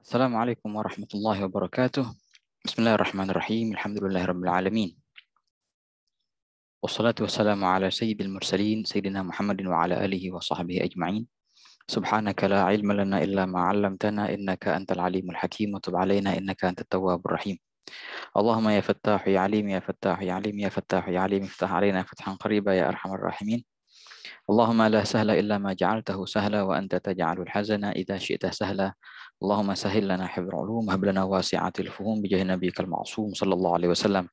Assalamualaikum warahmatullahi wabarakatuh. Bismillahirrahmanirrahim. Alhamdulillahirabbil alamin. Wassalatu wassalamu ala sayyidil mursalin sayyidina Muhammadin wa ala alihi wa sahbihi ajma'in. Subhanaka la ilma lana illa ma 'allamtana innaka antal alimul hakim wa tub 'alaina innaka antat tawwabur rahim. Allahumma ya fattahu ya alim ya fattahu ya alim ya fattahu ya alim iftah 'alaina fathan qariba ya arhamar rahimin. Allahumma la sahla illa ma ja'altahu sahla wa anta taj'alul hazana idza syi'ta sahla. Allahumma sahhil lana hifdzal ulum hab lana wasi'atil fuhum bi jahi nabiyikal ma'sum sallallahu alaihi wasallam.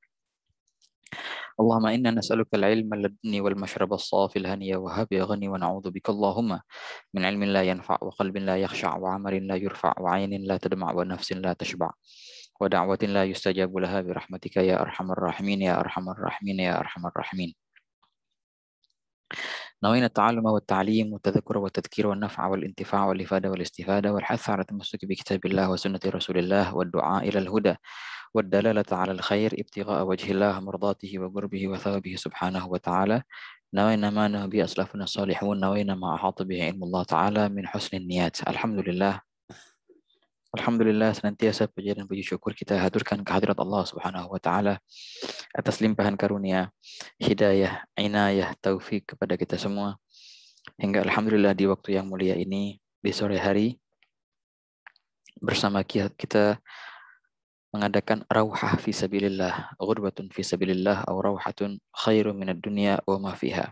Allahumma inna nas'aluka al-'ilma ladunni wal mashraba as-safi al-haniya wa hab ya ghani wa na'udzu bika Allahumma min 'ilmin la yanfa' wa qalbin la yakhsha' wa 'amalin la yurfa' wa 'ainin la tadma' wa nafsin la tashba' wa da'watin la yustajabu laha bi rahmatika ya arhamar rahimin ya arhamar rahimin ya arhamar rahimin. نوينا التعلم والتعليم والتذكر والتذكير والنفع والانتفاع والإفادة والاستفادة والحث على التمسك بكتاب الله وسنة رسول الله والدعاء إلى الهدى والدلالة على الخير ابتغاء وجه الله مرضاته وقربه وثوابه سبحانه وتعالى. نوينا ما نهى به أسلافنا الصالحون، نوينا ما أحاط به علم الله تعالى من حسن النيات. Alhamdulillah, senantiasa puji dan puji syukur kita haturkan kehadirat Allah Subhanahu wa taala atas limpahan karunia, hidayah, inayah, taufik kepada kita semua. Hingga alhamdulillah di waktu yang mulia ini, di sore hari bersama kita mengadakan rauhah fi sabilillah, ghurbatun fi sabilillah, atau rauhatun khairum minad dunya wa ma fiha.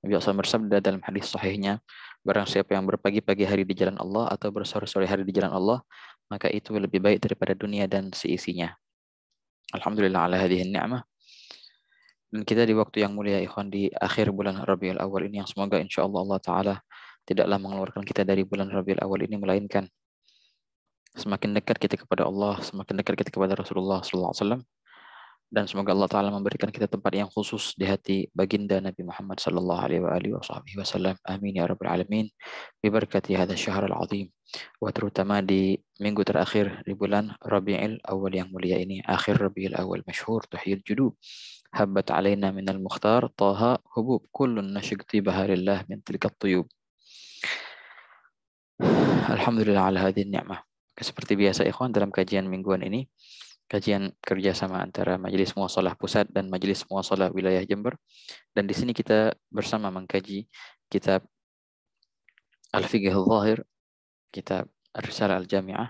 Nabi SAW bersabda dalam hadis sahihnya, barang siapa yang berpagi-pagi hari di jalan Allah atau bersore-sore hari di jalan Allah, maka itu lebih baik daripada dunia dan seisinya. Alhamdulillah ala hadhihi ni'mah. Dan kita di waktu yang mulia ikhwan, di akhir bulan Rabiul Awal ini, yang semoga insyaallah Allah Ta'ala tidaklah mengeluarkan kita dari bulan Rabiul Awal ini, melainkan semakin dekat kita kepada Allah, semakin dekat kita kepada Rasulullah SAW. Dan semoga Allah Ta'ala memberikan kita tempat yang khusus di hati baginda Nabi Muhammad sallallahu alaihi wasallam. Amin ya rabbal alamin. Bibarakati hadha syahr al-azim. Wa terutama di minggu terakhir di bulan Rabiul Awal yang mulia ini. Akhir Rabiul Awal masyhur tuhyil judub. Habbat alaina minal mukhtar taha hubub kullun nashigti baharillah min tilkat tuyub. Alhamdulillah ala hadhihi ni'mah. Seperti biasa ikhwan, dalam kajian mingguan ini, kajian kerjasama antara Majelis Muwasalah Pusat dan Majelis Muwasalah Wilayah Jember. Dan di sini kita bersama mengkaji kitab Al-Fiqh Al-Zahir, kitab Ar-Risalah Al-Jami'ah,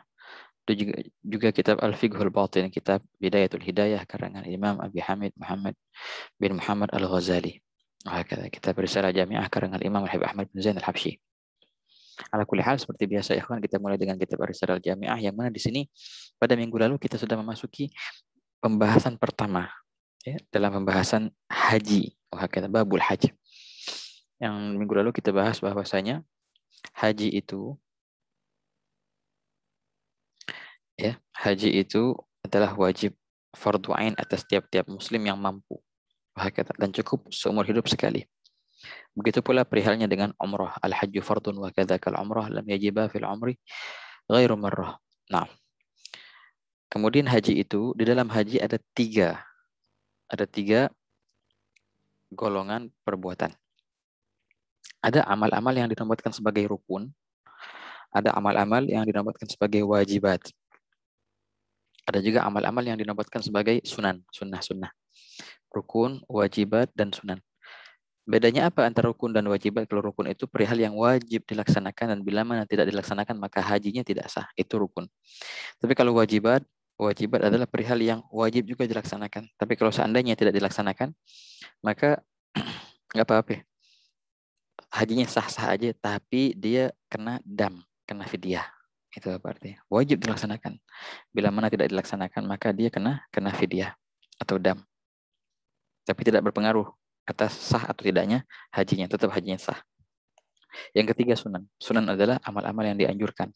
dan juga kitab Al-Fiqh Al-Batin, kitab Bidayatul Hidayah karangan Imam Abi Hamid Muhammad bin Muhammad Al-Ghazali. Kitab Risalah Jami'ah karangan Imam Al-Habib Ahmad bin Zain Al-Habsyi. Ala kulli hal, seperti biasa ikhwan, kita mulai dengan kitab Ar-Risalah Al-Jami'ah, yang mana di sini pada minggu lalu kita sudah memasuki pembahasan pertama, ya, dalam pembahasan haji, babul haji. Yang minggu lalu kita bahas bahwasanya haji itu, ya, haji itu adalah wajib fardu ain atas tiap-tiap muslim yang mampu, dan cukup seumur hidup sekali. Begitu pula perihalnya dengan umrah. Al-hajju fardun wa kadzakal umrah lam yajiba fil umri ghairu marrah. Nah, kemudian haji itu, di dalam haji ada tiga golongan perbuatan. Ada amal-amal yang dinobatkan sebagai rukun, ada amal-amal yang dinobatkan sebagai wajibat, ada juga amal-amal yang dinobatkan sebagai sunnah. Rukun, wajibat, dan sunan. Bedanya apa antara rukun dan wajibat? Kalau rukun itu perihal yang wajib dilaksanakan, dan bila mana tidak dilaksanakan maka hajinya tidak sah, itu rukun. Tapi kalau wajibat adalah perihal yang wajib juga dilaksanakan. Tapi kalau seandainya tidak dilaksanakan, maka nggak apa-apa, hajinya sah-sah aja, tapi dia kena kena fidyah. Itu apa artinya? Wajib dilaksanakan. Bila mana tidak dilaksanakan maka dia kena fidyah atau dam. Tapi tidak berpengaruh atas sah atau tidaknya hajinya, tetap hajinya sah. Yang ketiga sunan. Sunan adalah amal-amal yang dianjurkan,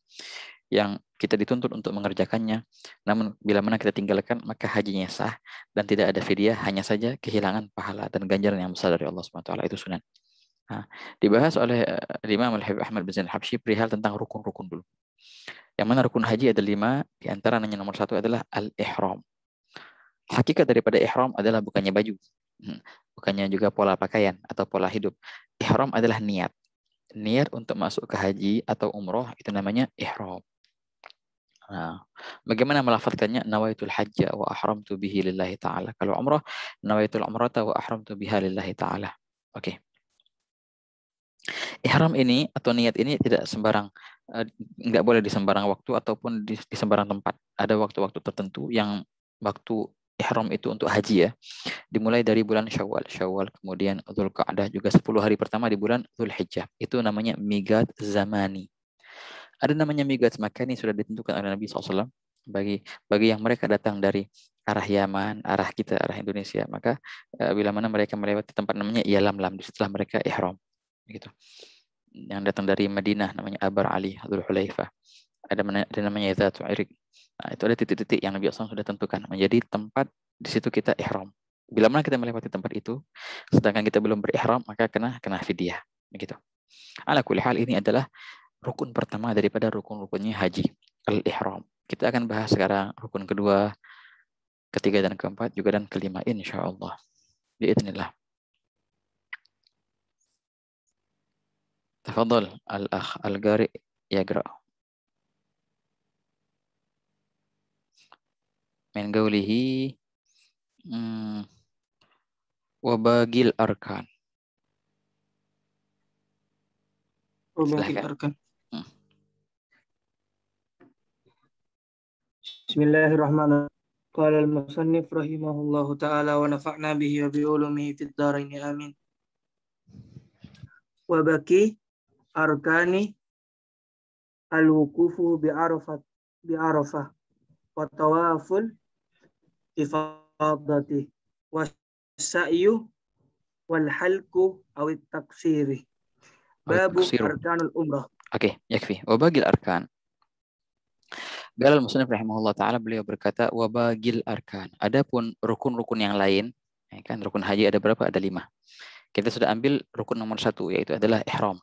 yang kita dituntut untuk mengerjakannya. Namun bila mana kita tinggalkan maka hajinya sah dan tidak ada fidyah, hanya saja kehilangan pahala dan ganjaran yang besar dari Allah SWT. Itu sunan. Nah, dibahas oleh Imam Al-Habib Ahmad bin Zain Al-Habsyi perihal tentang rukun-rukun dulu. Yang mana rukun haji ada 5, di antaranya nomor 1 adalah al-ihram. Hakikat daripada ihram adalah bukannya baju, bukannya juga pola pakaian atau pola hidup. Ihram adalah niat. Niat untuk masuk ke haji atau umroh, itu namanya ihram. Nah, bagaimana melafadzkannya? Nawaitul hajja wa ahramtu bihi lillahi ta'ala. Kalau umrah, nawaitul umrata wa ahramtu biha lillahi ta'ala. Oke. Ihram ini atau niat ini tidak sembarang, nggak boleh di sembarang waktu ataupun di sembarang tempat. Ada waktu-waktu tertentu yang waktu ihram itu untuk haji ya. Dimulai dari bulan Syawal. Syawal, kemudian Dzulqa'dah, juga 10 hari pertama di bulan Dzulhijjah. Itu namanya miqat zamani. Ada namanya miqat makani, sudah ditentukan oleh Nabi SAW. Bagi yang mereka datang dari arah Yaman, arah kita, arah Indonesia, maka bila mana mereka melewati tempat namanya Yalamlam, setelah mereka ihram. Gitu. Yang datang dari Madinah namanya Abar Ali, Dzul Hulaifah. Ada namanya Dzatu Irik. Nah, itu ada titik-titik yang Nabi SAW sudah tentukan menjadi tempat di situ kita ihram. Bila mana kita melewati tempat itu, sedangkan kita belum berihram, maka kena fidyah. Begitu. Ala kulli hal, ini adalah rukun pertama daripada rukun-rukunnya haji, al-ihram. Kita akan bahas sekarang rukun kedua, ketiga, dan keempat juga, dan kelima insyaallah. Biidznillah. Tafadhal al-akh al-qari yaqra. Min qawlihi wa bagil arkan. Wabagil arkan. Hmm. Bismillahirrahmanirrahim. Qala al-musannif rahimahullahu ta'ala wa nafa'na bihi wa bi'ulumihi fid dharain amin. Wa baki arkani al-wuqufu bi'arafah wa tawaful ifadati wa sa'yu wal halku awit taksiri. Babu arkanul umrah. Oke, yakfi. Wa bagil arkan. Qala al-musannif rahimahullah ta'ala, beliau berkata wa bagil arkan. Adapun rukun-rukun yang lain, ya kan, rukun haji ada berapa? Ada 5. Kita sudah ambil rukun nomor 1, yaitu adalah ihram.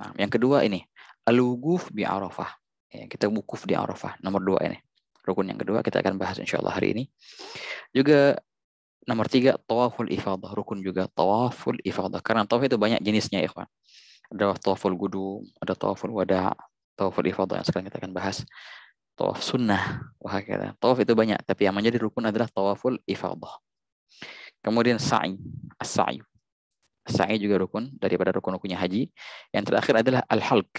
Nah, yang kedua ini al-wuquf bi Arafah. Ya, kita wukuf di Arafah. Nomor 2 ini. Rukun yang kedua kita akan bahas insyaallah hari ini. Juga nomor 3 tawaful ifadah. Rukun juga tawaful ifadah. Karena tawaf itu banyak jenisnya, ikhwan. Ada tawaful qudum, ada tawaful wada', tawaful ifadah yang sekarang kita akan bahas. Tawaf sunnah, wahakala. Tawaf itu banyak, tapi yang menjadi rukun adalah tawaful ifadah. Kemudian sa'i, as-sa'i. Sa'i juga rukun daripada rukun-rukunnya haji. Yang terakhir adalah al-halq,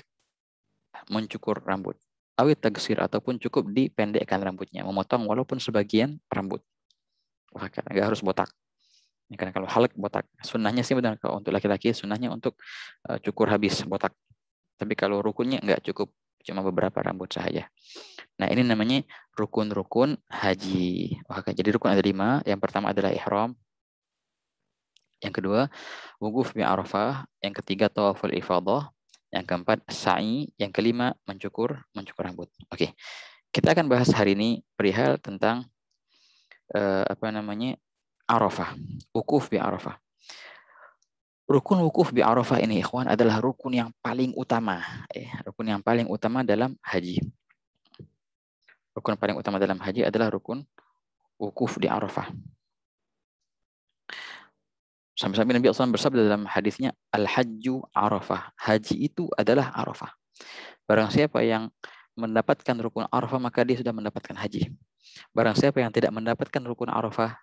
mencukur rambut. Awit tagsir, ataupun cukup dipendekkan rambutnya, memotong walaupun sebagian rambut. Wahakala, nggak harus botak. Karena kalau halq botak, sunnahnya sih benar, kalau untuk laki-laki sunnahnya untuk cukur habis botak. Tapi kalau rukunnya nggak cukup, cuma beberapa rambut saja. Nah, ini namanya rukun-rukun haji. Oke, jadi rukun ada 5. Yang pertama adalah ihram. Yang kedua, wukuf bi Arafah. Yang ketiga, tawaful ifadah. Yang keempat, sa'i. Yang kelima, mencukur rambut. Oke, kita akan bahas hari ini perihal tentang Arafah. Wukuf bi Arafah. Rukun wukuf bi Arafah ini, ikhwan, adalah rukun yang paling utama. Rukun yang paling utama dalam haji. Rukun paling utama dalam haji adalah rukun wukuf di Arafah. Sampai-sampai Nabi SAW bersabda dalam hadisnya, Al-Hajju Arafah. Haji itu adalah Arafah. Barang siapa yang mendapatkan rukun Arafah, maka dia sudah mendapatkan haji. Barang siapa yang tidak mendapatkan rukun Arafah,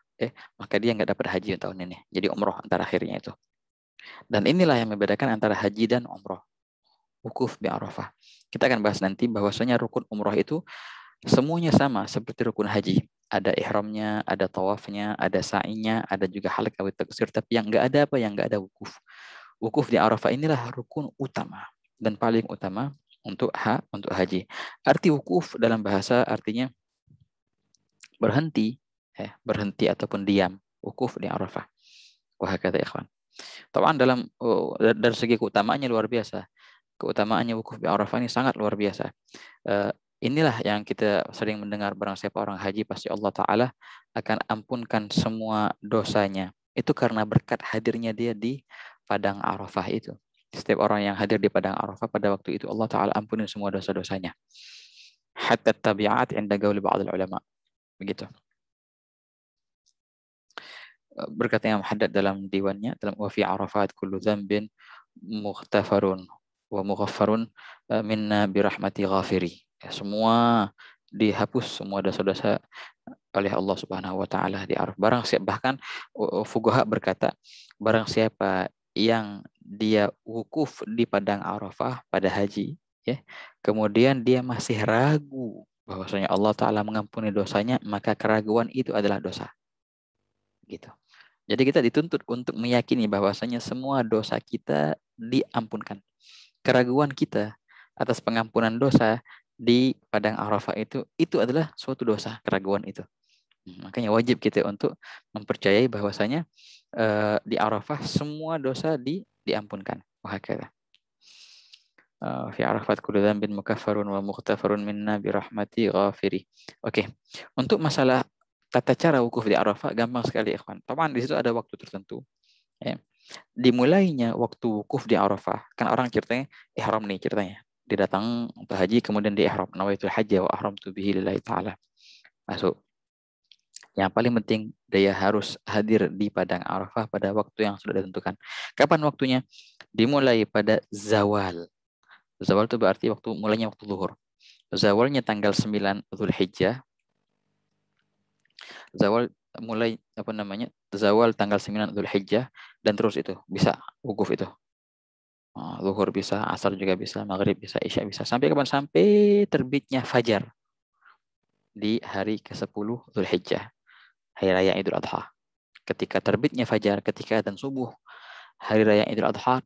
maka dia nggak dapat haji tahun ini. Jadi umroh antara akhirnya itu. Dan inilah yang membedakan antara haji dan umroh. Wukuf di Arafah. Kita akan bahas nanti bahwasanya rukun umroh itu semuanya sama seperti rukun haji. Ada ihramnya, ada tawafnya, ada sa'inya, ada juga halq awit taksir. Tapi yang nggak ada apa? Yang nggak ada wukuf. Wukuf di Arafah inilah rukun utama dan paling utama untuk haji. Arti wukuf dalam bahasa artinya berhenti, berhenti ataupun diam. Wukuf di Arafah. Wah, kata ikhwan. Tahu dalam dari segi keutamaannya luar biasa. Keutamaannya wukuf di Arafah ini sangat luar biasa. Inilah yang kita sering mendengar, barang siapa orang haji pasti Allah Ta'ala akan ampunkan semua dosanya. Itu karena berkat hadirnya dia di Padang Arafah itu. Setiap orang yang hadir di Padang Arafah pada waktu itu, Allah Ta'ala ampunin semua dosa-dosanya. Hatta tabi'at inda gauli ba'dil ulama. Begitu. Berkata Imam Haddad dalam diwannya, dalam wa fi Arafat kullu dzambin mughtafarun wa mughaffarun minna birahmati ghafiri. Semua dihapus semua dosa-dosa oleh Allah Subhanahu wa taala di Arafah. Bahkan fuqaha berkata, barang siapa yang dia wukuf di padang Arafah pada haji, ya, kemudian dia masih ragu bahwasanya Allah taala mengampuni dosanya, maka keraguan itu adalah dosa. Gitu. Jadi kita dituntut untuk meyakini bahwasanya semua dosa kita diampunkan. Keraguan kita atas pengampunan dosa di padang Arafah itu adalah suatu dosa, keraguan itu. Makanya wajib kita untuk mempercayai bahwasanya di Arafah semua dosa diampunkan. Wahakala. Fi Arafat kullu dzambin mukaffarun wa mughtafarun minna bi rahmati ghafiri. Oke. Untuk masalah tata cara wukuf di Arafah gampang sekali ikhwan. Taman di situ ada waktu tertentu. Ya. Dimulainya waktu wukuf di Arafah, kan orang ceritanya ihram nih ceritanya. Dia datang untuk haji kemudian dia ihram, nawaitul hajja wa ahramtu bihi lillahi taala. Masuk. Yang paling penting dia harus hadir di padang Arafah pada waktu yang sudah ditentukan. Kapan waktunya? Dimulai pada zawal. Zawal itu berarti mulainya waktu zuhur. Zawalnya tanggal 9 Zulhijjah. Zawal mulai zawal tanggal 9 Zulhijjah dan terus itu bisa wukuf itu. Zuhur bisa, asar juga bisa, maghrib bisa, isya bisa. Sampai kapan? Sampai terbitnya fajar di hari ke-10 Zulhijjah, hari raya Idul Adha. Ketika terbitnya fajar, ketika adzan subuh hari raya Idul Adha,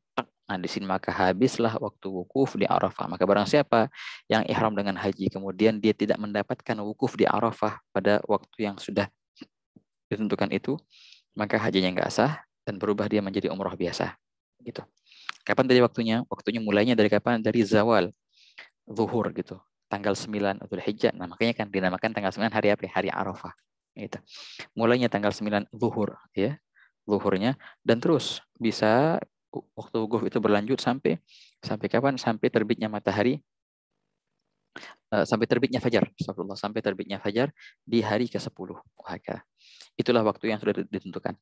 nah di sini maka habislah waktu wukuf di Arafah. Maka barang siapa yang ihram dengan haji kemudian dia tidak mendapatkan wukuf di Arafah pada waktu yang sudah ditentukan itu, maka hajinya nggak sah dan berubah dia menjadi umroh biasa. Gitu. Kapan tadi waktunya? Waktunya mulainya dari kapan? Dari zawal, zuhur gitu. Tanggal 9 Dzulhijjah. Nah, makanya kan dinamakan tanggal 9 hari apa? Hari Arafah. Gitu. Mulainya tanggal 9 zuhur ya. Zuhurnya dan terus bisa waktu wukuf itu berlanjut sampai kapan? Sampai terbitnya matahari, sampai terbitnya fajar. Astagfirullah, sampai terbitnya fajar di hari ke-10. Itulah waktu yang sudah ditentukan.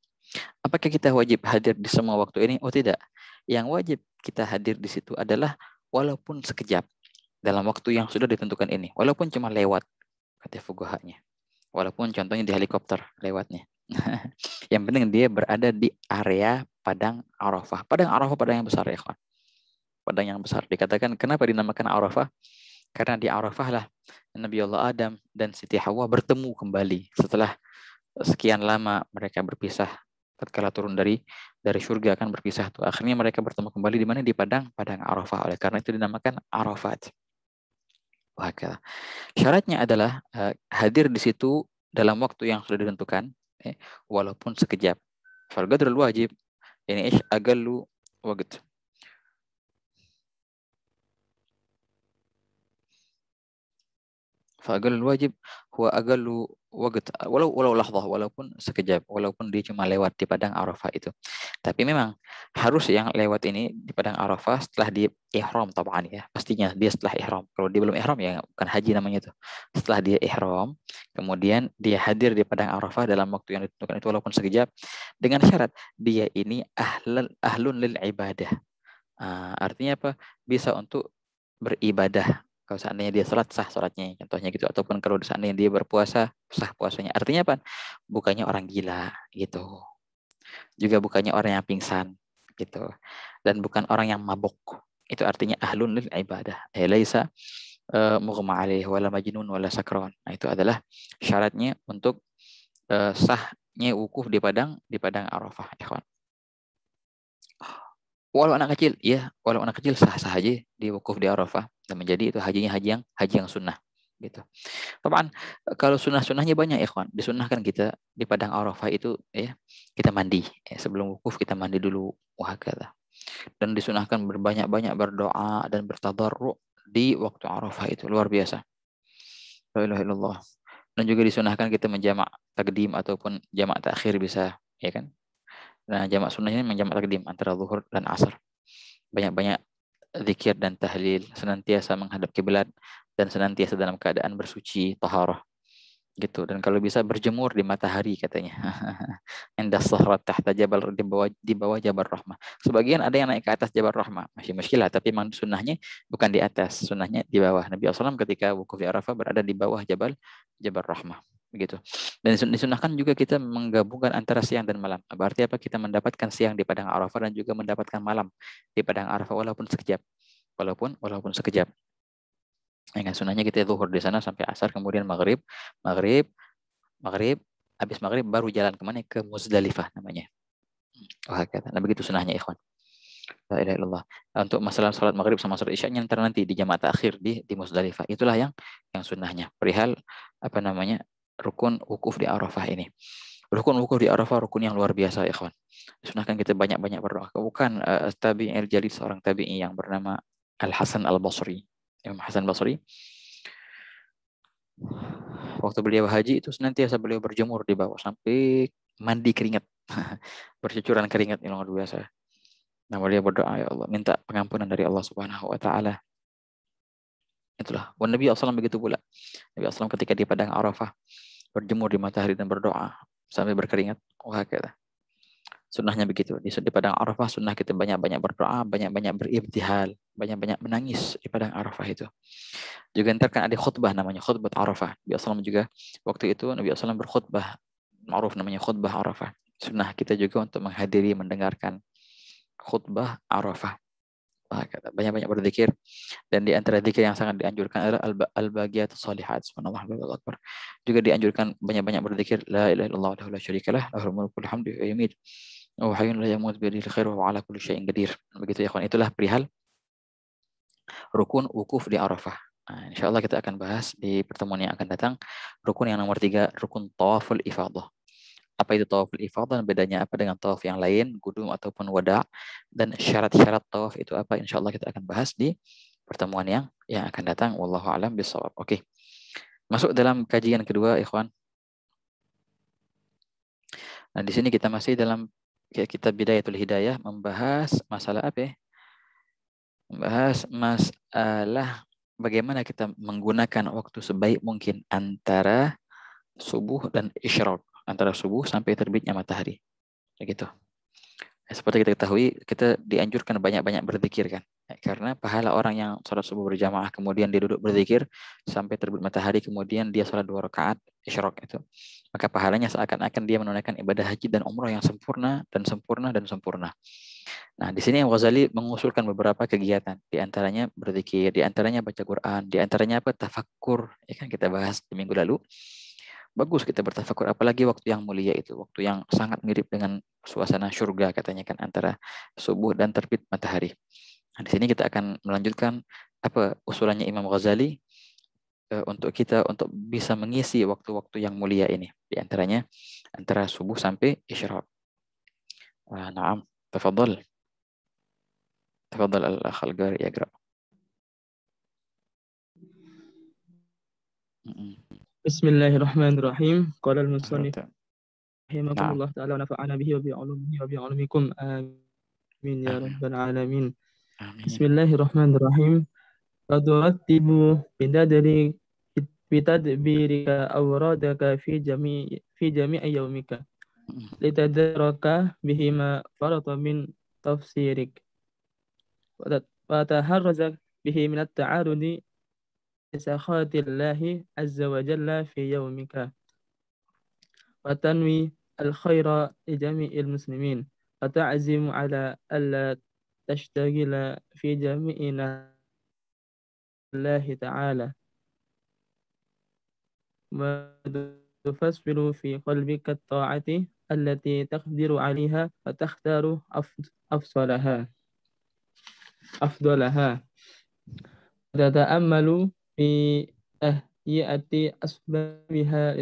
Apakah kita wajib hadir di semua waktu ini? Oh tidak. Yang wajib kita hadir di situ adalah walaupun sekejap dalam waktu yang sudah ditentukan ini. Walaupun cuma lewat, kata fuqahanya. Walaupun contohnya di helikopter lewatnya. Yang penting dia berada di area padang Arafah. Padang Arafah padang yang besar ya kawan. Padang yang besar. Dikatakan kenapa dinamakan Arafah? Karena di Arafah lah Nabi Allah Adam dan Siti Hawa bertemu kembali setelah sekian lama mereka berpisah. Tatkala turun dari surga akan berpisah tuh. Akhirnya mereka bertemu kembali di mana? Di padang Arafah. Oleh karena itu dinamakan Arafat. Wah, syaratnya adalah hadir di situ dalam waktu yang sudah ditentukan, walaupun sekejap. Fal-qadrul wajib ini aqallu waqt. Fal-qadrul wajib huwa aqallu waqt walau lahzah, walaupun sekejap, walaupun dia cuma lewat di padang Arafah itu. Tapi memang harus yang lewat ini di padang Arafah setelah dia ihram taban ya. Pastinya dia setelah ihram. Kalau dia belum ihram ya bukan haji namanya itu. Setelah dia ihram, kemudian dia hadir di padang Arafah dalam waktu yang ditentukan itu walaupun sekejap dengan syarat dia ini ahlun lil ibadah. Artinya apa? Bisa untuk beribadah. Kalau seandainya dia sholat, sah sholatnya. Contohnya gitu. Ataupun kalau seandainya dia berpuasa, sah puasanya. Artinya apa? Bukannya orang gila gitu. Juga bukannya orang yang pingsan gitu. Dan bukan orang yang mabuk. Itu artinya ahlun lil ibadah. Laisa mughma alaih wala majnun wala sakron. Nah, itu adalah syaratnya untuk sahnya wukuf di padang Arafah, ikhwan. Walau anak kecil, ya, walau anak kecil sah-sah aja di wukuf di Arafah dan menjadi itu haji yang sunnah gitu. Taman kalau sunnah-sunnahnya banyak ya kawan. Disunnahkan kita di padang Arafah itu ya kita mandi sebelum wukuf kita mandi dulu wahakala. Dan disunahkan berbanyak-banyak berdoa dan bertadarru di waktu Arafah itu luar biasa. La ilaha illallah. Dan juga disunahkan kita menjamak takdim ataupun jamak takhir bisa ya kan. Nah, jamak sunnahnya menjamak takdim antara zuhur dan asar. Banyak-banyak zikir dan tahlil, senantiasa menghadap kiblat dan senantiasa dalam keadaan bersuci, taharah. gitu. Dan kalau bisa berjemur di matahari katanya. Indah sahrat tahta jabal, di bawah Jabal Rahmah. Sebagian ada yang naik ke atas Jabal Rahmah, masih muskilah, tapi memang sunnahnya bukan di atas, sunnahnya di bawah. Nabi SAW ketika wukuf di Arafah berada di bawah Jabal Rahmah, begitu. Dan disunahkan juga kita menggabungkan antara siang dan malam. Berarti apa? Kita mendapatkan siang di padang Arafah dan juga mendapatkan malam di padang Arafah walaupun sekejap. Walaupun sekejap. Dengan sunnahnya kita zuhur di sana sampai asar, kemudian maghrib, habis maghrib baru jalan kemana? Ke Muzdalifah namanya. Wah, kata. Nah, begitu sunnahnya, ikhwan. La ilaha illallah. Untuk masalah salat maghrib sama salat isya-nya nanti di jamaah akhir di Muzdalifah. Itulah yang sunnahnya. Perihal apa namanya? Rukun wukuf di Arafah ini. Rukun wukuf di Arafah rukun yang luar biasa, ikhwan. Disunahkan kita banyak-banyak berdoa. Bukan tabi'in al-jalil, seorang tabi'i yang bernama Al-Hasan Al-Basri. Imam Hasan Basri, waktu beliau haji itu senantiasa beliau berjemur di bawah sampai mandi keringat. Bercucuran keringat yang luar biasa. Nah, beliau berdoa, ya Allah, minta pengampunan dari Allah Subhanahu wa taala. Itulah. Wan Nabi SAW begitu pula. Nabi SAW ketika di padang Arafah berjemur di matahari dan berdoa sampai berkeringat. Wah, kata. Sunnahnya begitu. Di padang Arafah sunnah kita banyak-banyak berdoa, banyak-banyak beribtihal, banyak-banyak menangis di padang Arafah itu. Juga ntar kan ada khutbah namanya khutbah Arafah. Nabi SAW juga waktu itu Nabi SAW berkhutbah, ma'ruf namanya khutbah Arafah. Sunnah kita juga untuk menghadiri, mendengarkan khutbah Arafah. Banyak-banyak berzikir, dan di antara zikir yang sangat dianjurkan adalah al-baqiyatus shalihat. Subhanallah, Allahu akbar. Juga dianjurkan banyak-banyak berzikir la ilaha illallah wahdahu la syarikalah, lahul mulku wal hamdu wa yumiitu wa hayyun la yamut bi yadihil khair wa ala kulli syai'in qadir. Begitu ya kawan. Itulah perihal rukun wukuf di Arafah. Nah, insya Allah kita akan bahas di pertemuan yang akan datang rukun yang nomor 3, rukun tawaful ifadah. Apa itu tawaful ifadah dan bedanya apa dengan tawaf yang lain, qudum ataupun wada, dan syarat-syarat tawaf itu apa? Insya Allah kita akan bahas di pertemuan yang akan datang. Wallahu a'lam bishawab. Oke. Masuk dalam kajian kedua, ikhwan. Nah, di sini kita masih dalam kitab Bidayatul Hidayah membahas masalah apa ya? Membahas masalah bagaimana kita menggunakan waktu sebaik mungkin antara subuh dan isyraq, antara subuh sampai terbitnya matahari. Begitu. Seperti kita ketahui, kita dianjurkan banyak-banyak berzikir kan. Karena pahala orang yang sholat subuh berjamaah, kemudian dia duduk berzikir sampai terbit matahari, kemudian dia sholat 2 rakaat isyraq itu. Maka pahalanya seakan-akan dia menunaikan ibadah haji dan umrah yang sempurna dan sempurna dan sempurna. Nah, di sini Ghazali mengusulkan beberapa kegiatan, di antaranya berzikir, di antaranya baca Quran, di antaranya apa? Tafakkur. Ya kan kita bahas di minggu lalu. Bagus kita bertafakur, apalagi waktu yang mulia itu, waktu yang sangat mirip dengan suasana surga katanya kan, antara subuh dan terbit matahari. Nah, di sini kita akan melanjutkan apa usulannya Imam Ghazali untuk kita untuk bisa mengisi waktu-waktu yang mulia ini, di antaranya antara subuh sampai isyraq. Naam, tafadhal. Tafadhal al-akh al-qari yaqra. Bismillahirrahmanirrahim. Qala al-musannif Naam. rahimakumullah ta'ala wa nafa'ana bihi wa bi'ulumihi wa bi'ulumikum. Amin ya Amin. rabbal alamin. Amin. Bismillahirrahmanirrahim. Faturattibu bitadbirika awradaka fi jami'i yawmika litadaraka bihima farata min tafsirik wa taharrazak bihi min at-ta'arudi sakhatillahi azza wa jalla fi yawmika wa tanwi al-khaira li jami'il muslimin wa ta'zimu ala alla tashtagila fi jami'ina Allah ta'ala wa tufasfiru fi qalbika at-ta'ati allati taqdiru 'alayha wa takhtaru afdalaha tata'ammalu fi tahyiyati asbabiha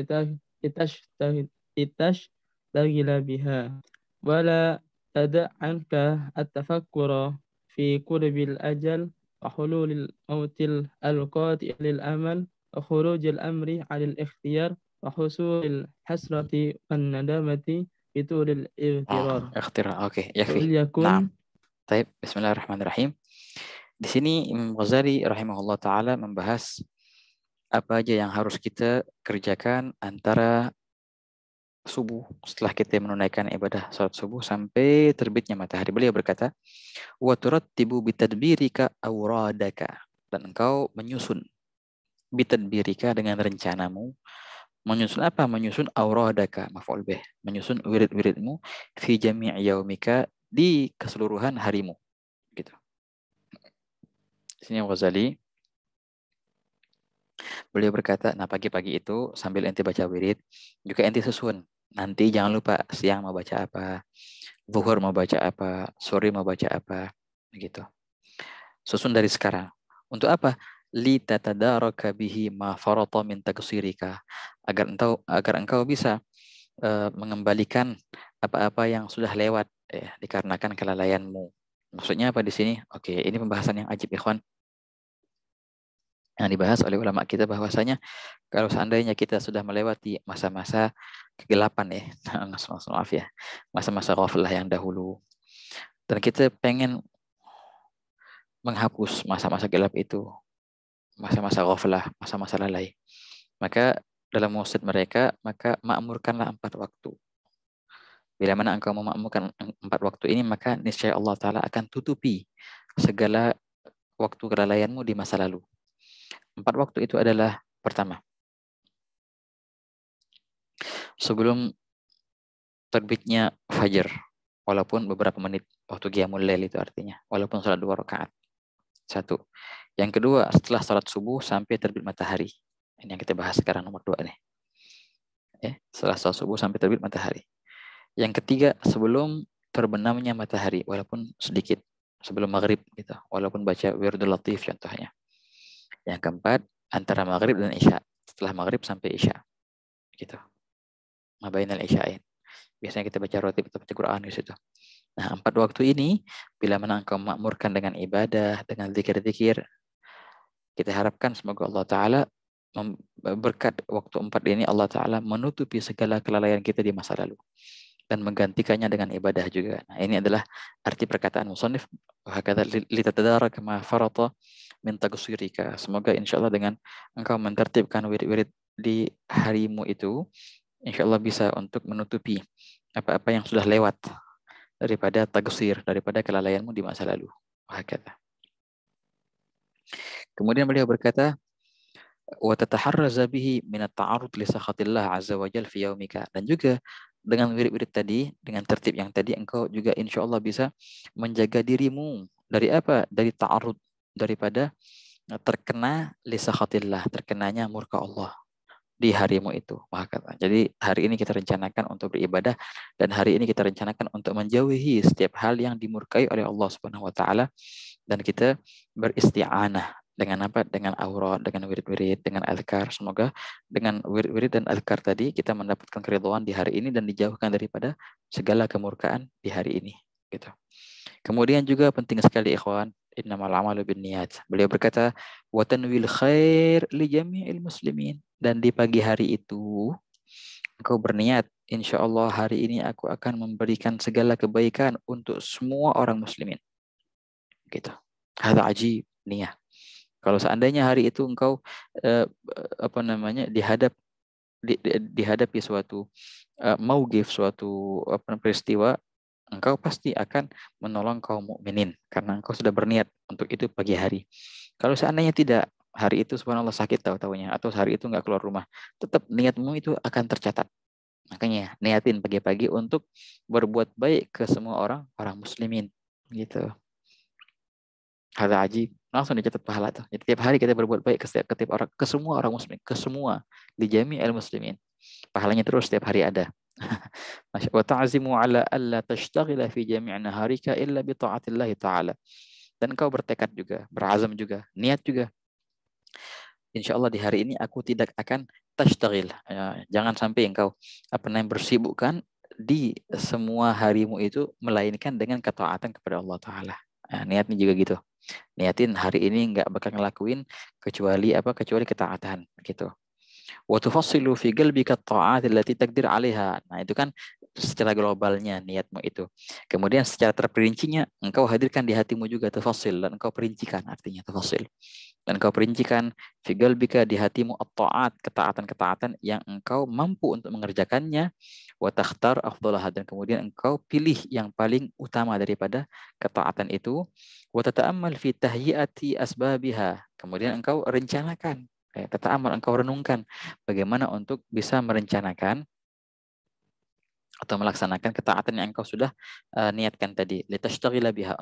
litashtaghila biha wala tad'anka at-tafakkura fi qurbil ajal wa hululil mautil al-qati' lil amal wa khurujil amri 'alal ikhtiyar wa husulil hasrati wan nadamati bitulil ightirar. Ikhtirar. Oke, yakfi. Yakun. Naam. Baik, bismillahirrahmanirrahim. Di sini Imam Ghazali rahimahullah taala membahas apa aja yang harus kita kerjakan antara subuh, setelah kita menunaikan ibadah salat subuh sampai terbitnya matahari. Beliau berkata, wa turattibu bitadbirika awradaka, dan engkau menyusun bitadbirika dengan rencanamu. Menyusun apa? Menyusun awradaka, maf'ul bih, menyusun wirid-wiridmu fi jami' yaumika, di keseluruhan harimu, gitu. Di sini Ghazali beliau berkata, nah pagi-pagi itu sambil ente baca wirid, juga ente susun. Nanti jangan lupa siang mau baca apa, zuhur mau baca apa, sore mau baca apa, begitu. Susun dari sekarang. Untuk apa? Li tatadaraka bihi ma farata min taksirika. Agar engkau bisa mengembalikan apa-apa yang sudah lewat ya, dikarenakan kelalaianmu. Maksudnya apa di sini? Oke, ini pembahasan yang ajib, ikhwan. Yang dibahas oleh ulama kita bahwasanya kalau seandainya kita sudah melewati masa-masa kegelapan ya, maaf ya, masa-masa ghaflah yang dahulu, dan kita pengen menghapus masa-masa gelap itu, masa-masa ghaflah, masa-masa lalai, maka dalam wasiat mereka, maka makmurkanlah 4 waktu. Bila mana engkau memakmurkan 4 waktu ini, maka niscaya Allah Ta'ala akan tutupi segala waktu kelalaianmu di masa lalu. 4 waktu itu adalah, pertama, sebelum terbitnya fajar, walaupun beberapa menit, waktu qiyamul lail itu artinya, walaupun salat 2 rakaat. 1. Yang kedua, setelah salat subuh sampai terbit matahari. Ini yang kita bahas sekarang, nomor 2 nih. Setelah salat subuh sampai terbit matahari. Yang ketiga, sebelum terbenamnya matahari, walaupun sedikit, sebelum maghrib gitu, walaupun baca wirdul latif contohnya. Yang keempat, antara maghrib dan isya, setelah maghrib sampai isya, gitu. Mabainal isya'in. Biasanya kita baca rotib atau baca Quran di situ. Nah, 4 waktu ini, bila mana engkau makmurkan dengan ibadah, dengan zikir-zikir, kita harapkan semoga Allah Ta'ala berkat waktu 4 ini, Allah Ta'ala menutupi segala kelalaian kita di masa lalu dan menggantikannya dengan ibadah juga. Nah, ini adalah arti perkataan musannif, hakadha litatadaraka ma farata min taqsirika. Semoga insyaallah dengan engkau mentertibkan wirid-wirid di harimu itu, insyaallah bisa untuk menutupi apa-apa yang sudah lewat daripada taqsir, daripada kelalaianmu di masa lalu. Hakadha. Kemudian beliau berkata, wa tataharraza bihi min at-ta'arrud li sakhatillah azza wa jalla fi yaumika, dan juga dengan wirid-wirid tadi, dengan tertib yang tadi, engkau juga insya Allah bisa menjaga dirimu dari apa? Dari ta'arud, daripada terkena lisakhatillah, terkenanya murka Allah di harimu itu. Maka, jadi hari ini kita rencanakan untuk beribadah, dan hari ini kita rencanakan untuk menjauhi setiap hal yang dimurkai oleh Allah Subhanahu wa taala, dan kita beristi'anah dengan apa? Dengan aurat, dengan wirid-wirid, dengan azkar. Semoga dengan wirid-wirid dan azkar tadi kita mendapatkan keridhaan di hari ini dan dijauhkan daripada segala kemurkaan di hari ini. Gitu. Kemudian juga penting sekali ikhwan, innamal a'malu binniyat. Beliau berkata, wa tanwil khair li jami'il muslimin. Dan di pagi hari itu engkau berniat, insya Allah hari ini aku akan memberikan segala kebaikan untuk semua orang muslimin. Gitu. Hadza ajib niyah. Kalau seandainya hari itu engkau dihadapi suatu mauqif, suatu peristiwa, engkau pasti akan menolong kaum mukminin karena engkau sudah berniat untuk itu pagi hari. Kalau seandainya tidak, hari itu subhanallah sakit tahu-tahunya, atau hari itu nggak keluar rumah, tetap niatmu itu akan tercatat. Makanya niatin pagi-pagi untuk berbuat baik ke semua orang muslimin, gitu. Hadza ajib, langsung dicatat pahala tuh. Jadi tiap hari kita berbuat baik ke orang, ke semua orang muslim, ke semua, di jami'il muslimin. Pahalanya terus setiap hari ada. Wa ta'zimu ala alla tashtaghila fi jami' naharika illa bi ta'atillah ta'ala. Dan kau bertekad juga, berazam juga, niat juga. Insya Allah di hari ini aku tidak akan tashtaghil. Ya, jangan sampai engkau bersibukkan di semua harimu itu melainkan dengan ketaatan kepada Allah Ta'ala. Nah, niatnya juga gitu. Niatin hari ini nggak bakal ngelakuin kecuali ketaatan gitu. Wa tufassilu fi qalbika at-ta'at allati taqdir 'alaiha. Nah, itu kan secara globalnya niatmu itu. Kemudian secara terperincinya engkau hadirkan di hatimu juga tafasil, dan engkau perincikan, artinya tafasil. Dan engkau perincikan fi qalbika, di hatimu at-ta'at, ketaatan-ketaatan yang engkau mampu untuk mengerjakannya, wa takhtar afdalaha, dan kemudian engkau pilih yang paling utama daripada ketaatan itu, wa tata'ammal fi tahyiati asbabiha, kemudian engkau rencanakan, tata'ammal, engkau renungkan bagaimana untuk bisa merencanakan atau melaksanakan ketaatan yang engkau sudah niatkan tadi, litashtagila biha,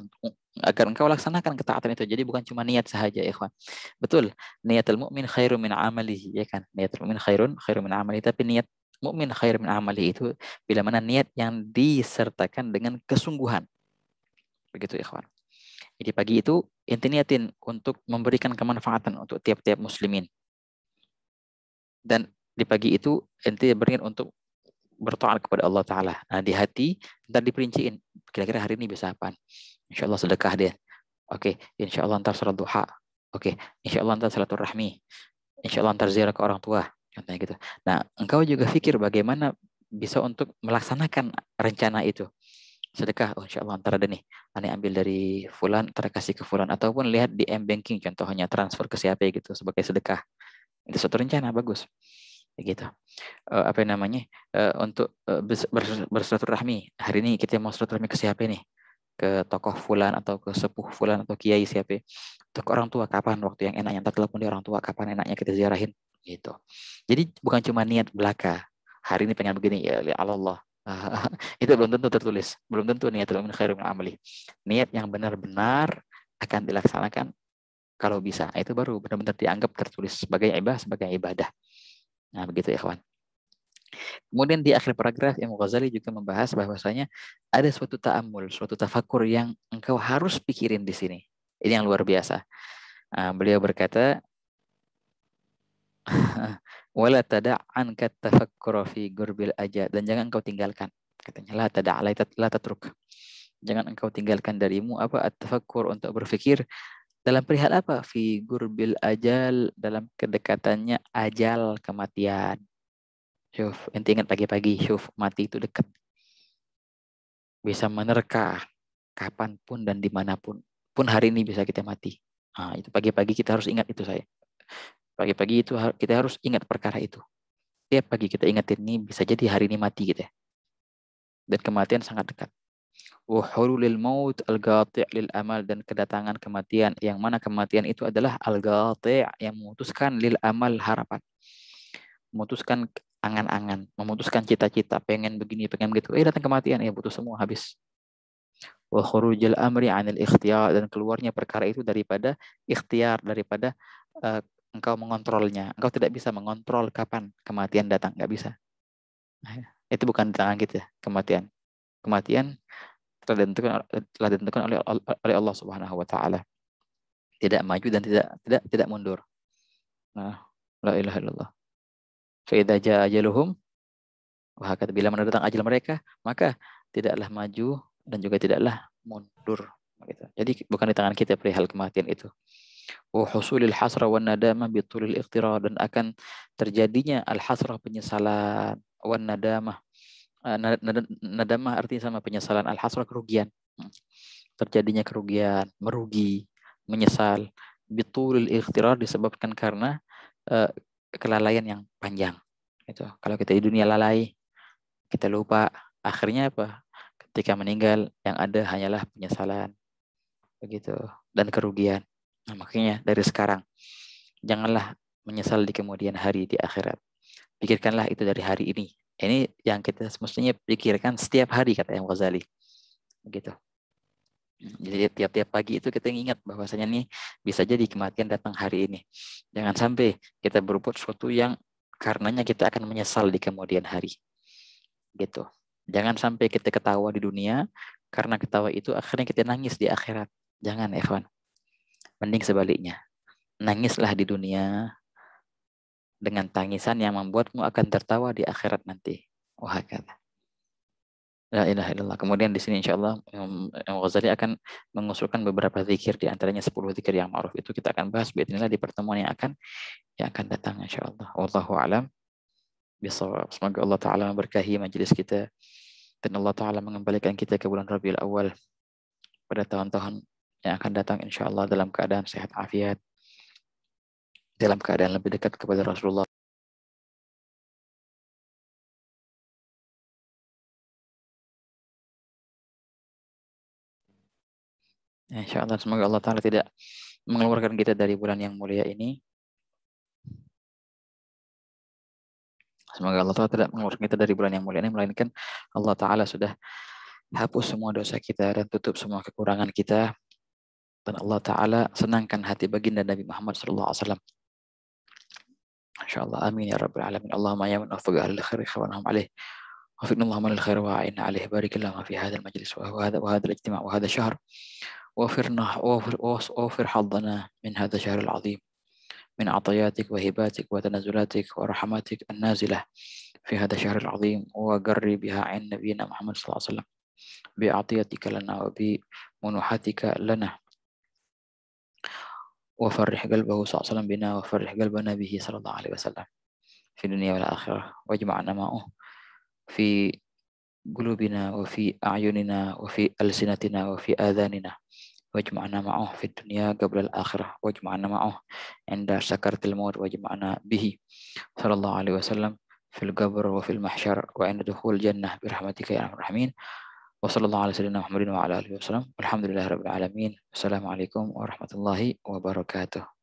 agar engkau laksanakan ketaatan itu. Jadi bukan cuma niat saja, ikhwan. Betul, niatul mukmin khairun min amalihi, ya kan? Niatul mukmin khairun min amalihi, tapi niat mukmin khairun min amalihi itu bila mana niat yang disertakan dengan kesungguhan. Begitu, ikhwan. Jadi pagi itu inti niatin untuk memberikan kemanfaatan untuk tiap-tiap muslimin. Dan di pagi itu inti berikan untuk bertaat kepada Allah Ta'ala. Nah, di hati, ntar diperinciin, kira-kira hari ini bisa apa? Insya Allah sedekah deh. Oke, insya Allah ntar salat duha. Oke, insya Allah ntar silaturahmi. Insya Allah ntar ziarah ke orang tua. Contohnya gitu. Nah, engkau juga pikir bagaimana bisa untuk melaksanakan rencana itu. Sedekah, oh insya Allah ntar ada nih. Aneh ambil dari fulan, ntar kasih ke fulan. Ataupun lihat di M-Banking, contohnya transfer ke siapa gitu sebagai sedekah. Itu suatu rencana, bagus. Gitu. Apa namanya, untuk bersilaturahmi. Hari ini kita mau silaturahmi ke siapa nih? Ke tokoh fulan atau ke sepuh fulan atau kiai siapa? Atau ke orang tua, kapan waktu yang enaknya? Entar telepon di orang tua, kapan enaknya kita ziarahin? Gitu. Jadi bukan cuma niat belaka. Hari ini pengen begini, ya Allah. Itu belum tentu tertulis. Belum tentu niatul mu'min khairun min amali. Niat yang benar-benar akan dilaksanakan kalau bisa. Itu baru benar-benar dianggap tertulis sebagai ibadah. Nah, begitu ya, kawan. Kemudian di akhir paragraf Imam Ghazali juga membahas bahwasanya ada suatu ta'ammul, suatu tafakur yang engkau harus pikirin di sini. Ini yang luar biasa. Beliau berkata, wala tada'an kat tafakkura fi gurbil aja, dan jangan engkau tinggalkan. Katanya la tatruk. Jangan engkau tinggalkan darimu apa at-tafakkur, untuk berpikir dalam perihal apa? Fi gurbil ajal, dalam kedekatannya ajal, kematian. Syuf, ente ingat pagi-pagi, syuf, mati itu dekat. Bisa menerka kapanpun dan dimanapun. Pun hari ini bisa kita mati. Nah, itu pagi-pagi kita harus ingat itu, saya. Pagi-pagi itu kita harus ingat perkara itu. Tiap pagi kita ingatin, ini bisa jadi hari ini mati kita. Dan kematian sangat dekat. Wuhulul maut al-ghati' lil amal, dan kedatangan kematian, yang mana kematian itu adalah al-ghati' yang memutuskan lil amal, harapan. Memutuskan angan-angan, memutuskan cita-cita, pengen begini, pengen begitu. Datang kematian, ya putus semua, habis. Wa khurujul amri 'anil ikhtiyar, dan keluarnya perkara itu daripada ikhtiar, daripada engkau mengontrolnya. Engkau tidak bisa mengontrol kapan kematian datang, nggak bisa. Itu bukan di tangan kita, kematian. Kematian telah ditentukan oleh Allah Subhanahu wa taala. Tidak maju dan tidak mundur. Nah, la ilaha illallah. Fa idza jaa ajaluhum, bila mana datang ajal mereka, maka tidaklah maju dan juga tidaklah mundur. Jadi bukan di tangan kita perihal kematian itu. Wa husulil hasra wan nadamah bitulil iqtirar, dan akan terjadinya al hasrah, penyesalan, wan nadamah. Nadamah artinya sama, penyesalan, al hasrah kerugian. Terjadinya kerugian, merugi, menyesal. Bitulil iqtirar disebabkan karena kelalaian yang panjang. Itu. Kalau kita di dunia lalai, kita lupa, akhirnya apa? Ketika meninggal yang ada hanyalah penyesalan, begitu, dan kerugian. Nah, makanya dari sekarang janganlah menyesal di kemudian hari, di akhirat. Pikirkanlah itu dari hari ini. Ini yang kita semestinya pikirkan setiap hari, kata Imam Ghazali. Begitu. Jadi tiap-tiap pagi itu kita ingat bahwasanya nih bisa jadi kematian datang hari ini. Jangan sampai kita berbuat sesuatu yang karenanya kita akan menyesal di kemudian hari. Gitu. Jangan sampai kita ketawa di dunia, karena ketawa itu akhirnya kita nangis di akhirat. Jangan, ikhwan. Mending sebaliknya. Nangislah di dunia dengan tangisan yang membuatmu akan tertawa di akhirat nanti. Wah, kata. La ilaha illallah. Kemudian di sini insya Allah Imam Ghazali akan mengusulkan beberapa zikir, di antaranya 10 zikir yang ma'ruf. Itu kita akan bahas biidznillah di pertemuan yang akan datang insya Allah. Wallahu a'lam bishawab. Semoga Allah Ta'ala memberkahi majelis kita. Dan Allah Ta'ala mengembalikan kita ke bulan Rabiul Awal pada tahun-tahun yang akan datang insya Allah dalam keadaan sehat afiat, dalam keadaan lebih dekat kepada Rasulullah. Insya Allah semoga Allah Ta'ala tidak mengeluarkan kita dari bulan yang mulia ini. Semoga Allah Ta'ala tidak mengeluarkan kita dari bulan yang mulia ini, melainkan Allah Ta'ala sudah hapus semua dosa kita dan tutup semua kekurangan kita. Dan Allah Ta'ala senangkan hati baginda Nabi Muhammad SAW. InsyaAllah. Amin ya Rabbil Alamin. Allahumma ya man wafaqa ahli khairi khawanahum alaih. وفقنا اللهم للخير وعينا عليه. بارك اللهم في هذا المجلس وهذا الاجتماع وهذا الشهر. ووفر حظنا من هذا الشهر العظيم من عطياتك وهباتك وتنزلاتك ورحماتك النازلة في هذا الشهر العظيم، وقري بها عين نبينا محمد صلى الله عليه وسلم بعطيتك لنا وبمنوحاتك لنا، وفرح قلبه صلى الله عليه وسلم بنا، وفرح قلبنا به صلى الله عليه وسلم في الدنيا والآخرة، واجمعنا معه في قلوبنا وفي أعيننا وفي ألسنتنا وفي آذاننا، واجمعنا معه في الدنيا قبل الآخرة، واجمعنا معه عند سكرة الموت، واجمعنا به صلى الله عليه وسلم في القبر وفي المحشر وعند دخول الجنة برحمتك يا أرحم الراحمين. وصلى الله على سيدنا محمد وعلى آله وسلم. والحمد لله رب العالمين. السلام عليكم ورحمة الله وبركاته.